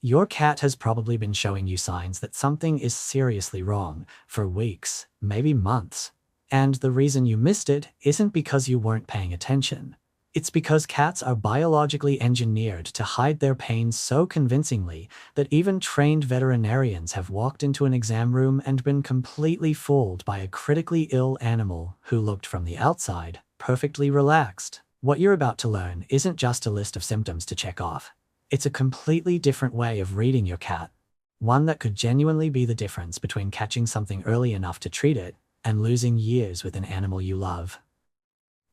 Your cat has probably been showing you signs that something is seriously wrong for weeks, maybe months. And the reason you missed it isn't because you weren't paying attention. It's because cats are biologically engineered to hide their pain so convincingly that even trained veterinarians have walked into an exam room and been completely fooled by a critically ill animal who looked from the outside perfectly relaxed. What you're about to learn isn't just a list of symptoms to check off. It's a completely different way of reading your cat, one that could genuinely be the difference between catching something early enough to treat it and losing years with an animal you love.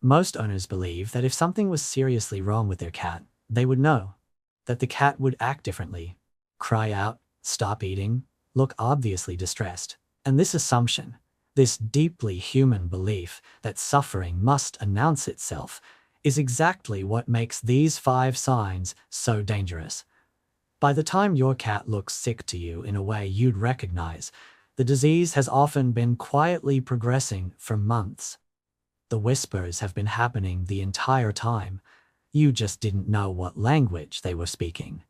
Most owners believe that if something was seriously wrong with their cat, they would know. That the cat would act differently, cry out, stop eating, look obviously distressed. And this assumption, this deeply human belief that suffering must announce itself, is exactly what makes these 5 signs so dangerous. By the time your cat looks sick to you in a way you'd recognize, the disease has often been quietly progressing for months. The whispers have been happening the entire time. You just didn't know what language they were speaking.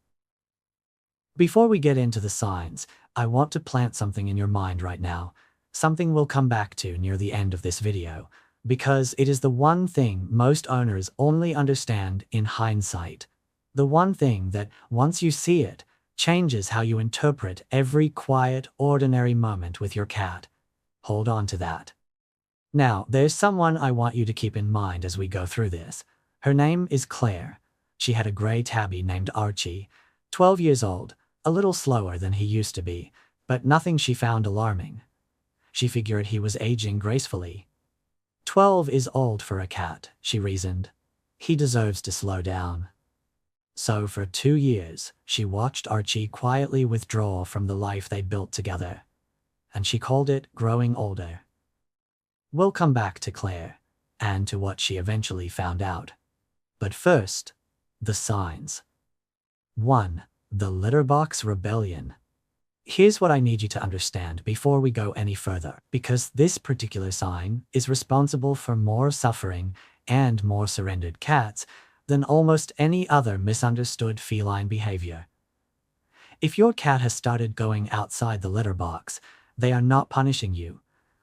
Before we get into the signs, I want to plant something in your mind right now, something we'll come back to near the end of this video, because it is the one thing most owners only understand in hindsight. The one thing that, once you see it, changes how you interpret every quiet, ordinary moment with your cat. Hold on to that. Now, there's someone I want you to keep in mind as we go through this. Her name is Claire. She had a gray tabby named Archie, 12 years old, a little slower than he used to be, but nothing she found alarming. She figured he was aging gracefully. 12 is old for a cat, she reasoned. He deserves to slow down. So for 2 years, she watched Archie quietly withdraw from the life they'd built together. And she called it growing older. We'll come back to Claire, and to what she eventually found out. But first, the signs. 1. The litter box rebellion. Here's what I need you to understand before we go any further, because this particular sign is responsible for more suffering and more surrendered cats than almost any other misunderstood feline behavior. If your cat has started going outside the litter box, they are not punishing you.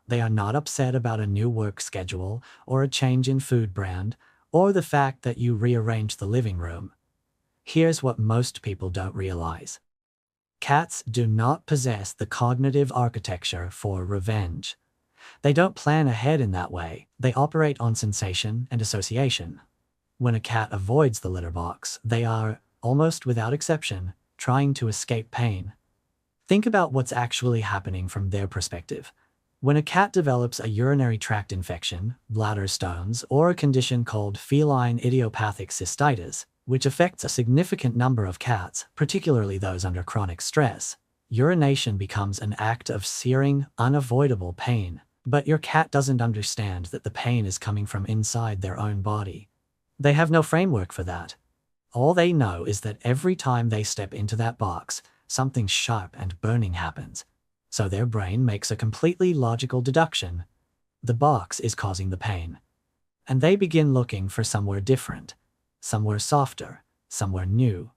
They are not upset about a new work schedule or a change in food brand or the fact that you rearranged the living room. Here's what most people don't realize. Cats do not possess the cognitive architecture for revenge. They don't plan ahead in that way. They operate on sensation and association. When a cat avoids the litter box, they are, almost without exception, trying to escape pain. Think about what's actually happening from their perspective. When a cat develops a urinary tract infection, bladder stones, or a condition called feline idiopathic cystitis, which affects a significant number of cats, particularly those under chronic stress, urination becomes an act of searing, unavoidable pain. But your cat doesn't understand that the pain is coming from inside their own body. They have no framework for that. All they know is that every time they step into that box, something sharp and burning happens. So their brain makes a completely logical deduction. The box is causing the pain. And they begin looking for somewhere different, somewhere softer, somewhere new,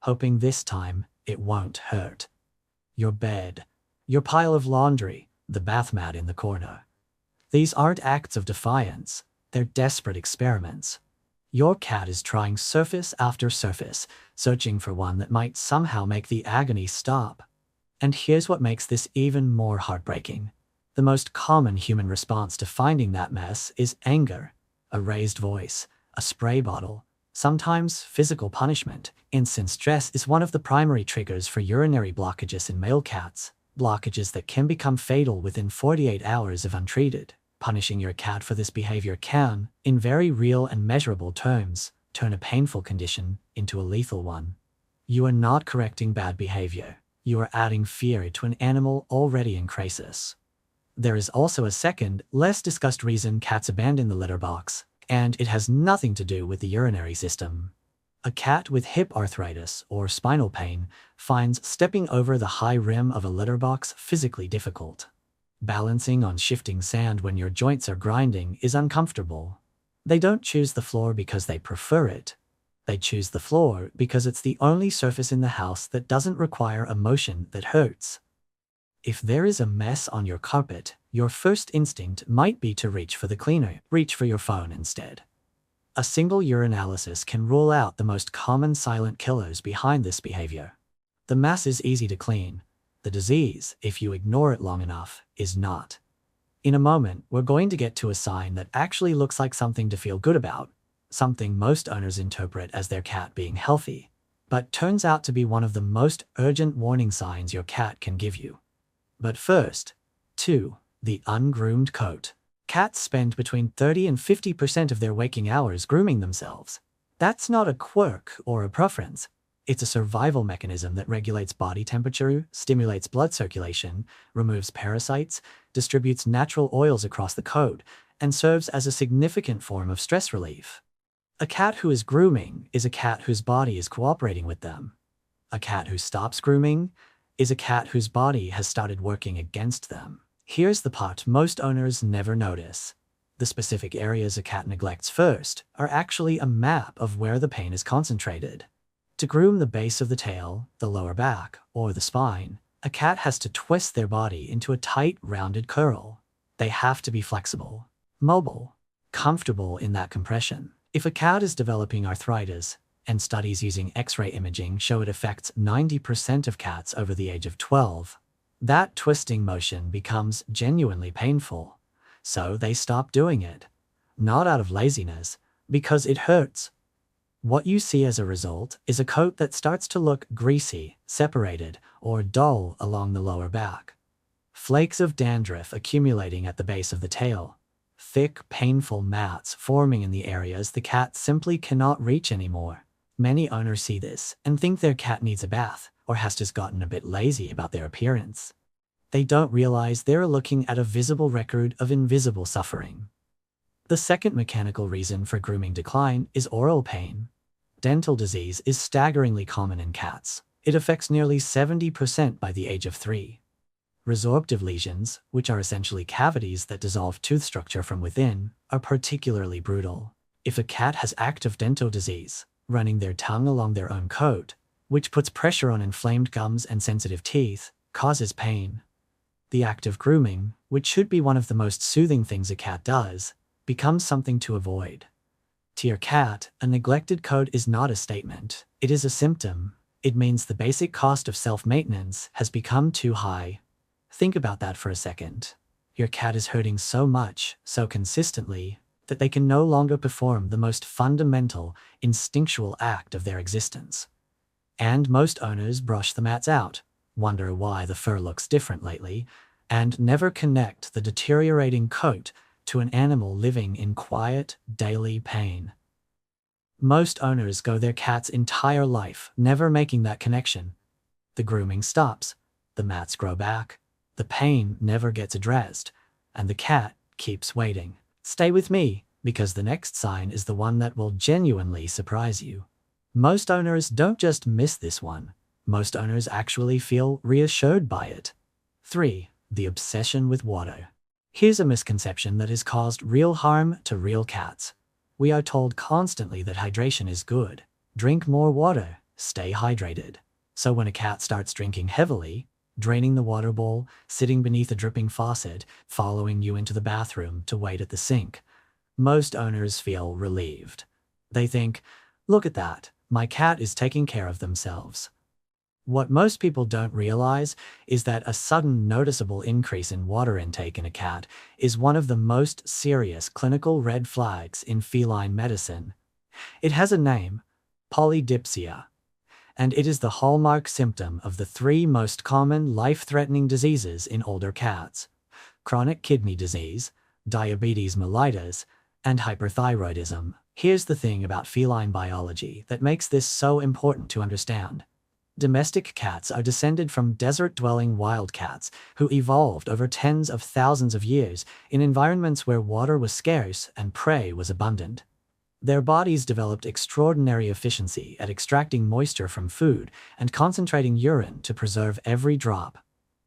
hoping this time it won't hurt. Your bed, your pile of laundry, the bath mat in the corner. These aren't acts of defiance, they're desperate experiments. Your cat is trying surface after surface, searching for one that might somehow make the agony stop. And here's what makes this even more heartbreaking. The most common human response to finding that mess is anger, a raised voice, a spray bottle, sometimes physical punishment. Instant stress is one of the primary triggers for urinary blockages in male cats, blockages that can become fatal within 48 hours if untreated. Punishing your cat for this behavior can, in very real and measurable terms, turn a painful condition into a lethal one. You are not correcting bad behavior. You are adding fear to an animal already in crisis. There is also a second, less discussed reason cats abandon the litter box, and it has nothing to do with the urinary system. A cat with hip arthritis or spinal pain finds stepping over the high rim of a litter box physically difficult. Balancing on shifting sand when your joints are grinding is uncomfortable. They don't choose the floor because they prefer it. They choose the floor because it's the only surface in the house that doesn't require a motion that hurts. If there is a mess on your carpet, your first instinct might be to reach for the cleaner. Reach for your phone instead. A single urinalysis can rule out the most common silent killers behind this behavior. The mess is easy to clean. The disease, if you ignore it long enough, is not. In a moment, we're going to get to a sign that actually looks like something to feel good about, something most owners interpret as their cat being healthy, but turns out to be one of the most urgent warning signs your cat can give you. But first, 2. The ungroomed coat. Cats spend between 30 and 50% of their waking hours grooming themselves. That's not a quirk or a preference. It's a survival mechanism that regulates body temperature, stimulates blood circulation, removes parasites, distributes natural oils across the coat, and serves as a significant form of stress relief. A cat who is grooming is a cat whose body is cooperating with them. A cat who stops grooming is a cat whose body has started working against them. Here's the part most owners never notice. The specific areas a cat neglects first are actually a map of where the pain is concentrated. To groom the base of the tail, the lower back, or the spine, a cat has to twist their body into a tight, rounded curl. They have to be flexible, mobile, comfortable in that compression. If a cat is developing arthritis, and studies using X-ray imaging show it affects 90% of cats over the age of 12, that twisting motion becomes genuinely painful. So they stop doing it. Not out of laziness, because it hurts. What you see as a result is a coat that starts to look greasy, separated, or dull along the lower back. Flakes of dandruff accumulating at the base of the tail. Thick, painful mats forming in the areas the cat simply cannot reach anymore. Many owners see this and think their cat needs a bath or has just gotten a bit lazy about their appearance. They don't realize they're looking at a visible record of invisible suffering. The second mechanical reason for grooming decline is oral pain. Dental disease is staggeringly common in cats. It affects nearly 70% by the age of 3. Resorptive lesions, which are essentially cavities that dissolve tooth structure from within, are particularly brutal. If a cat has active dental disease, running their tongue along their own coat, which puts pressure on inflamed gums and sensitive teeth, causes pain. The act of grooming, which should be one of the most soothing things a cat does, becomes something to avoid. To your cat, a neglected coat is not a statement. It is a symptom. It means the basic cost of self-maintenance has become too high. Think about that for a second. Your cat is hurting so much, so consistently, that they can no longer perform the most fundamental, instinctual act of their existence. And most owners brush the mats out, wonder why the fur looks different lately, and never connect the deteriorating coat to an animal living in quiet, daily pain. Most owners go their cat's entire life never making that connection. The grooming stops, the mats grow back, the pain never gets addressed, and the cat keeps waiting. Stay with me, because the next sign is the one that will genuinely surprise you. Most owners don't just miss this one. Most owners actually feel reassured by it. 3. The obsession with water. Here's a misconception that has caused real harm to real cats. We are told constantly that hydration is good. Drink more water, stay hydrated. So when a cat starts drinking heavily, draining the water bowl, sitting beneath a dripping faucet, following you into the bathroom to wait at the sink, most owners feel relieved. They think, look at that, my cat is taking care of themselves. What most people don't realize is that a sudden noticeable increase in water intake in a cat is one of the most serious clinical red flags in feline medicine. It has a name, polydipsia, and it is the hallmark symptom of the 3 most common life-threatening diseases in older cats: chronic kidney disease, diabetes mellitus, and hyperthyroidism. Here's the thing about feline biology that makes this so important to understand. Domestic cats are descended from desert-dwelling wild cats who evolved over tens of thousands of years in environments where water was scarce and prey was abundant. Their bodies developed extraordinary efficiency at extracting moisture from food and concentrating urine to preserve every drop.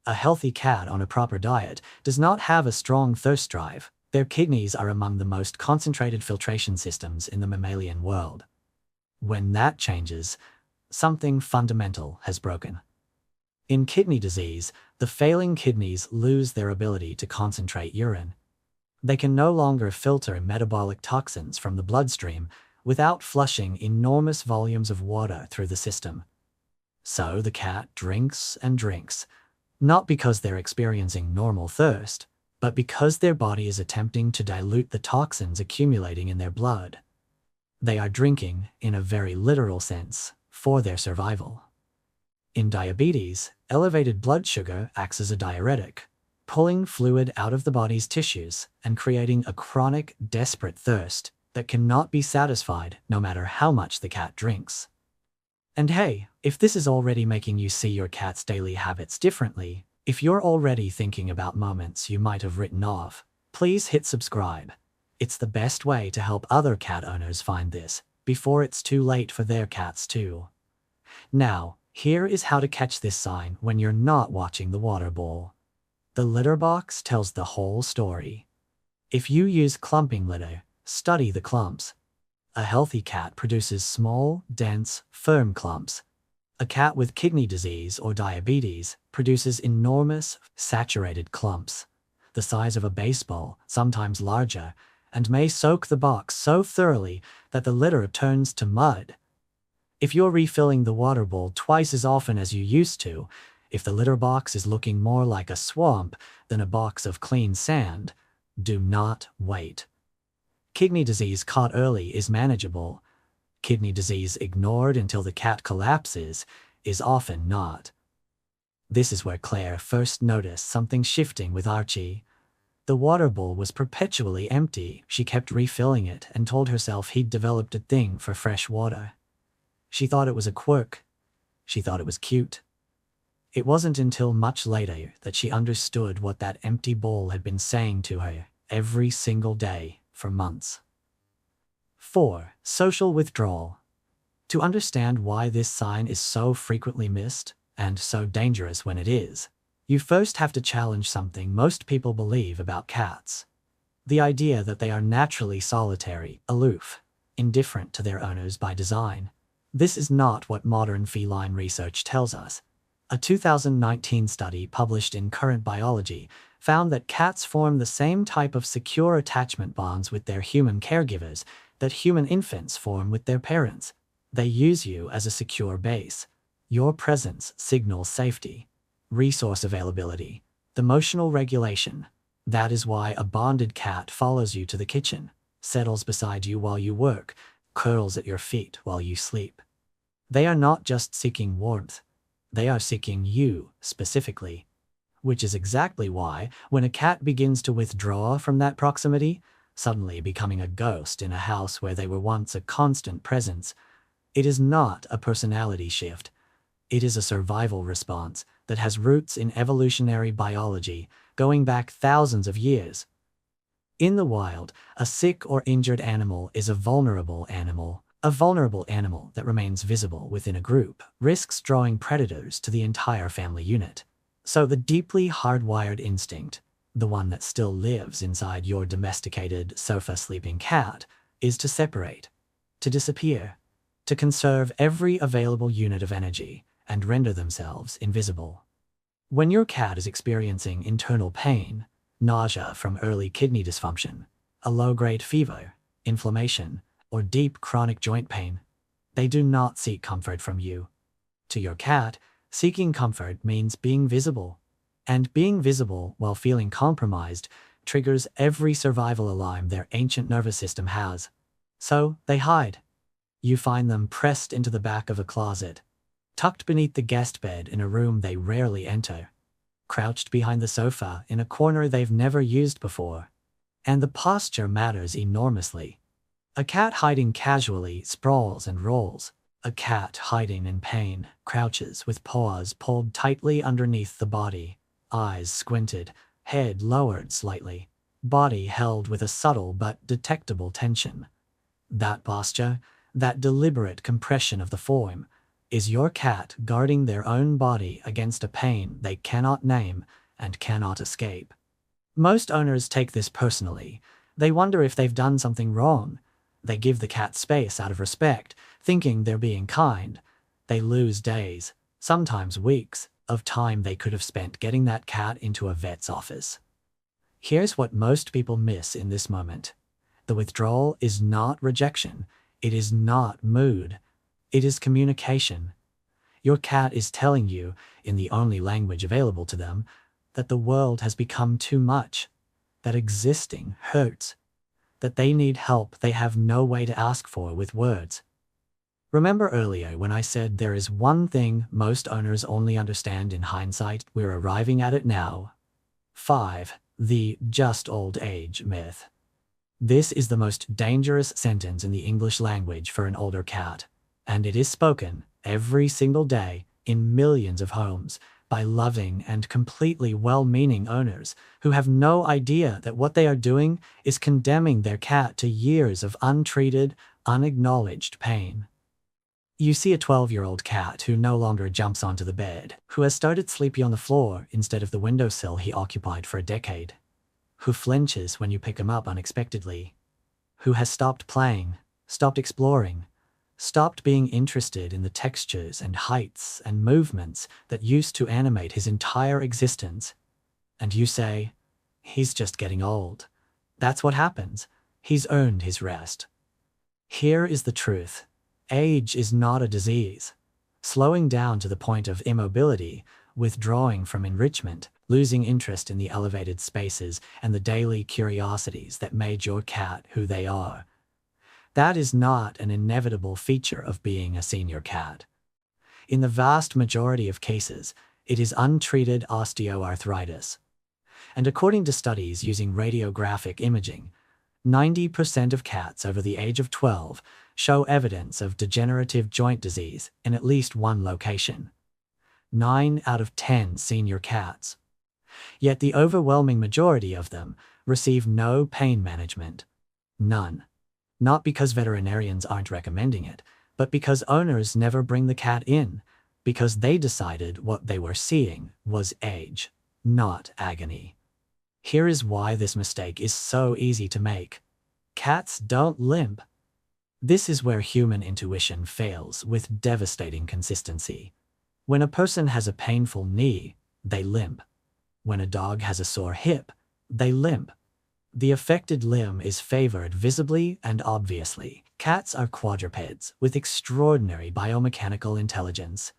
A healthy cat on a proper diet does not have a strong thirst drive. Their kidneys are among the most concentrated filtration systems in the mammalian world. When that changes, something fundamental has broken. In kidney disease, the failing kidneys lose their ability to concentrate urine. They can no longer filter metabolic toxins from the bloodstream without flushing enormous volumes of water through the system. So the cat drinks and drinks, not because they're experiencing normal thirst, but because their body is attempting to dilute the toxins accumulating in their blood. They are drinking, in a very literal sense, for their survival. In diabetes, elevated blood sugar acts as a diuretic, pulling fluid out of the body's tissues and creating a chronic, desperate thirst that cannot be satisfied no matter how much the cat drinks. And hey, if this is already making you see your cat's daily habits differently, if you're already thinking about moments you might have written off, please hit subscribe. It's the best way to help other cat owners find this before it's too late for their cats too. Now, here is how to catch this sign when you're not watching the water bowl. The litter box tells the whole story. If you use clumping litter, study the clumps. A healthy cat produces small, dense, firm clumps. A cat with kidney disease or diabetes produces enormous, saturated clumps, the size of a baseball, sometimes larger, and may soak the box so thoroughly that the litter turns to mud. If you're refilling the water bowl twice as often as you used to, if the litter box is looking more like a swamp than a box of clean sand, do not wait. Kidney disease caught early is manageable. Kidney disease ignored until the cat collapses is often not. This is where Claire first noticed something shifting with Archie. The water bowl was perpetually empty. She kept refilling it and told herself he'd developed a thing for fresh water. She thought it was a quirk. She thought it was cute. It wasn't until much later that she understood what that empty bowl had been saying to her every single day for months. 4. Social withdrawal. To understand why this sign is so frequently missed, and so dangerous when it is, you first have to challenge something most people believe about cats. The idea that they are naturally solitary, aloof, indifferent to their owners by design. This is not what modern feline research tells us. A 2019 study published in Current Biology found that cats form the same type of secure attachment bonds with their human caregivers that human infants form with their parents. They use you as a secure base. Your presence signals safety, resource availability, emotional regulation. That is why a bonded cat follows you to the kitchen, settles beside you while you work, curls at your feet while you sleep. They are not just seeking warmth. They are seeking you specifically. Which is exactly why, when a cat begins to withdraw from that proximity, suddenly becoming a ghost in a house where they were once a constant presence, it is not a personality shift. It is a survival response that has roots in evolutionary biology going back thousands of years. In the wild, a sick or injured animal is a vulnerable animal. A vulnerable animal that remains visible within a group risks drawing predators to the entire family unit. So the deeply hardwired instinct, the one that still lives inside your domesticated sofa-sleeping cat, is to separate, to disappear, to conserve every available unit of energy and render themselves invisible. When your cat is experiencing internal pain, nausea from early kidney dysfunction, a low-grade fever, inflammation, or deep chronic joint pain, they do not seek comfort from you. To your cat, seeking comfort means being visible. And being visible while feeling compromised triggers every survival alarm their ancient nervous system has. So they hide. You find them pressed into the back of a closet, tucked beneath the guest bed in a room they rarely enter, crouched behind the sofa in a corner they've never used before. And the posture matters enormously. A cat hiding casually sprawls and rolls. A cat hiding in pain crouches with paws pulled tightly underneath the body, eyes squinted, head lowered slightly, body held with a subtle but detectable tension. That posture, that deliberate compression of the form, is your cat guarding their own body against a pain they cannot name and cannot escape. Most owners take this personally. They wonder if they've done something wrong. They give the cat space out of respect, Thinking they're being kind, they lose days, sometimes weeks, of time they could have spent getting that cat into a vet's office. Here's what most people miss in this moment. The withdrawal is not rejection. It is not mood. It is communication. Your cat is telling you, in the only language available to them, that the world has become too much, that existing hurts, that they need help they have no way to ask for with words. Remember earlier when I said there is one thing most owners only understand in hindsight? We're arriving at it now. 5. The just old age myth. This is the most dangerous sentence in the English language for an older cat, and it is spoken every single day in millions of homes by loving and completely well-meaning owners who have no idea that what they are doing is condemning their cat to years of untreated, unacknowledged pain. You see a 12-year-old cat who no longer jumps onto the bed, who has started sleepy on the floor instead of the windowsill he occupied for a decade, who flinches when you pick him up unexpectedly, who has stopped playing, stopped exploring, stopped being interested in the textures and heights and movements that used to animate his entire existence. And you say, he's just getting old. That's what happens. He's earned his rest. Here is the truth. Age is not a disease. Slowing down to the point of immobility, withdrawing from enrichment, losing interest in the elevated spaces and the daily curiosities that made your cat who they are. That is not an inevitable feature of being a senior cat. In the vast majority of cases, it is untreated osteoarthritis. And according to studies using radiographic imaging, 90% of cats over the age of 12 show evidence of degenerative joint disease in at least one location. 9 out of 10 senior cats. Yet the overwhelming majority of them receive no pain management. None. Not because veterinarians aren't recommending it, but because owners never bring the cat in, because they decided what they were seeing was age, not agony. Here is why this mistake is so easy to make. Cats don't limp. This is where human intuition fails with devastating consistency. When a person has a painful knee, they limp. When a dog has a sore hip, they limp. The affected limb is favored visibly and obviously. Cats are quadrupeds with extraordinary biomechanical intelligence.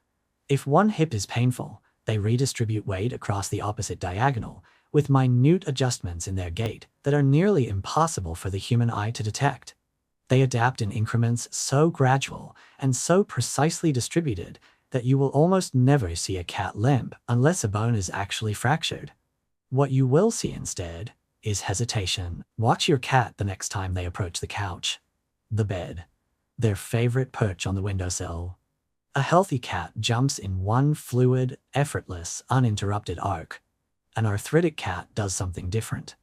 If one hip is painful, they redistribute weight across the opposite diagonal with minute adjustments in their gait that are nearly impossible for the human eye to detect. They adapt in increments so gradual and so precisely distributed that you will almost never see a cat limp unless a bone is actually fractured. What you will see instead is hesitation. Watch your cat the next time they approach the couch, the bed, their favorite perch on the windowsill. A healthy cat jumps in one fluid, effortless, uninterrupted arc. An arthritic cat does something different.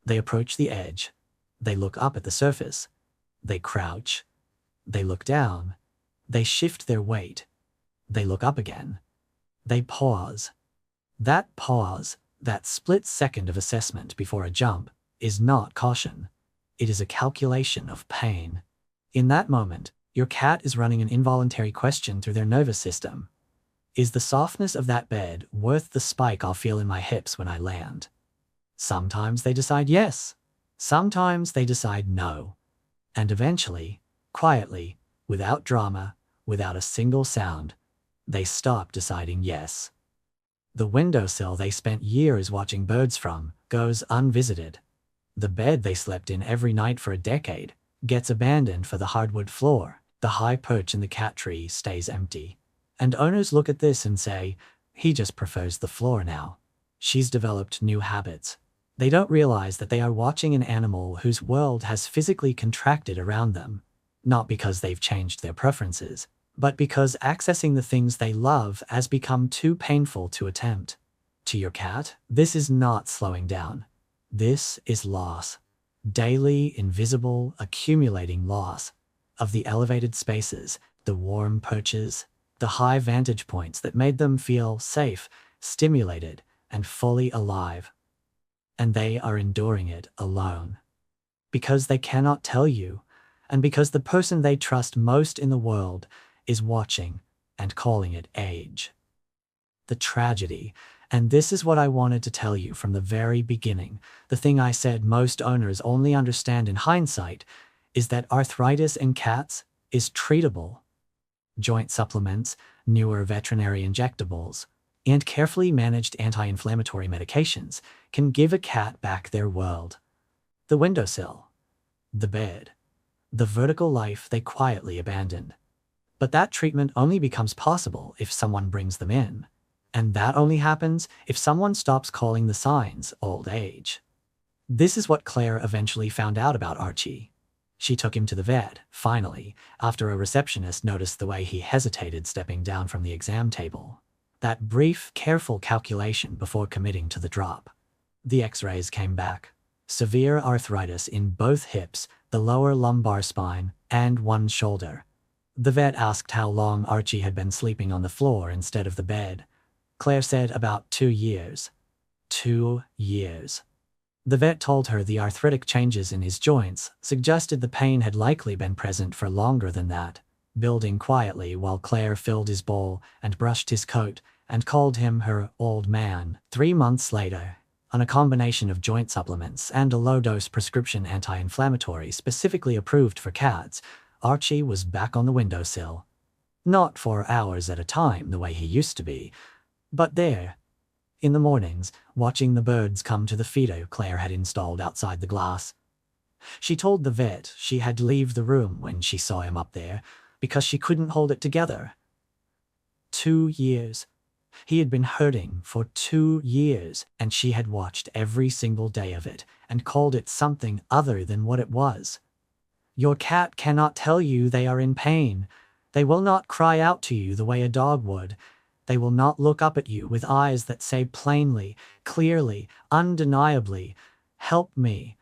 They approach the edge. They look up at the surface. They crouch. They look down. They shift their weight. They look up again. They pause. That pause, that split second of assessment before a jump, is not caution. It is a calculation of pain. In that moment, your cat is running an involuntary question through their nervous system. Is the softness of that bed worth the spike I'll feel in my hips when I land? Sometimes they decide yes. Sometimes they decide no. And eventually, quietly, without drama, without a single sound, they stop deciding yes. The windowsill they spent years watching birds from goes unvisited. The bed they slept in every night for a decade gets abandoned for the hardwood floor. The high perch in the cat tree stays empty. And owners look at this and say, he just prefers the floor now. She's developed new habits. They don't realize that they are watching an animal whose world has physically contracted around them, not because they've changed their preferences, but because accessing the things they love has become too painful to attempt. To your cat, this is not slowing down. This is loss. Daily, invisible, accumulating loss of the elevated spaces, the warm perches, the high vantage points that made them feel safe, stimulated, and fully alive. And they are enduring it alone. Because they cannot tell you, and because the person they trust most in the world is watching and calling it age. The tragedy, and this is what I wanted to tell you from the very beginning, the thing I said most owners only understand in hindsight, is that arthritis in cats is treatable. Joint supplements, newer veterinary injectables, and carefully managed anti-inflammatory medications can give a cat back their world. The windowsill, the bed, the vertical life they quietly abandoned. But that treatment only becomes possible if someone brings them in. And that only happens if someone stops calling the signs old age. This is what Claire eventually found out about Archie. She took him to the vet, finally, after a receptionist noticed the way he hesitated stepping down from the exam table. That brief, careful calculation before committing to the drop. The x-rays came back. Severe arthritis in both hips, the lower lumbar spine, and one shoulder. The vet asked how long Archie had been sleeping on the floor instead of the bed. Claire said about 2 years. 2 years. The vet told her the arthritic changes in his joints suggested the pain had likely been present for longer than that, building quietly while Claire filled his bowl and brushed his coat and called him her old man. 3 months later, on a combination of joint supplements and a low-dose prescription anti-inflammatory specifically approved for cats, Archie was back on the windowsill. Not for hours at a time the way he used to be, but there, in the mornings, watching the birds come to the feeder Claire had installed outside the glass. She told the vet she had to leave the room when she saw him up there because she couldn't hold it together. 2 years. He had been hurting for 2 years, and she had watched every single day of it and called it something other than what it was. Your cat cannot tell you they are in pain. They will not cry out to you the way a dog would. They will not look up at you with eyes that say plainly, clearly, undeniably, "Help me."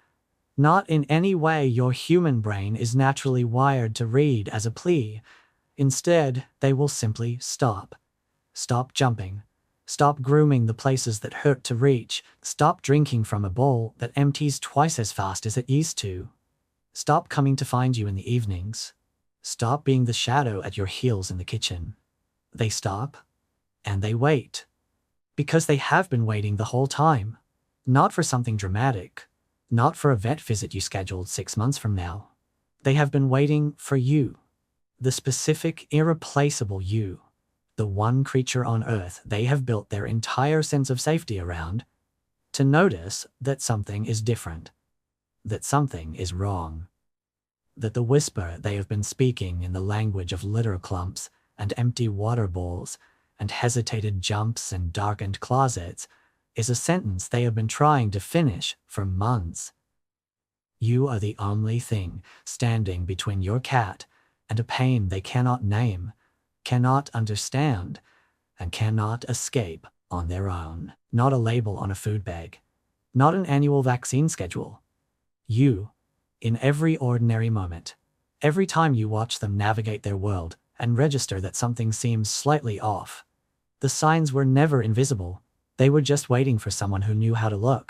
Not in any way your human brain is naturally wired to read as a plea. Instead, they will simply stop. Stop jumping. Stop grooming the places that hurt to reach. Stop drinking from a bowl that empties twice as fast as it used to. Stop coming to find you in the evenings. Stop being the shadow at your heels in the kitchen. They stop. And they wait. Because they have been waiting the whole time. Not for something dramatic. Not for a vet visit you scheduled 6 months from now. They have been waiting for you. The specific, irreplaceable you. The one creature on Earth they have built their entire sense of safety around. To notice that something is different. That something is wrong. That the whisper they have been speaking in the language of litter clumps and empty water bowls and hesitated jumps and darkened closets is a sentence they have been trying to finish for months. You are the only thing standing between your cat and a pain they cannot name, cannot understand, and cannot escape on their own. Not a label on a food bag. Not an annual vaccine schedule. You, in every ordinary moment, every time you watch them navigate their world and register that something seems slightly off. The signs were never invisible. They were just waiting for someone who knew how to look.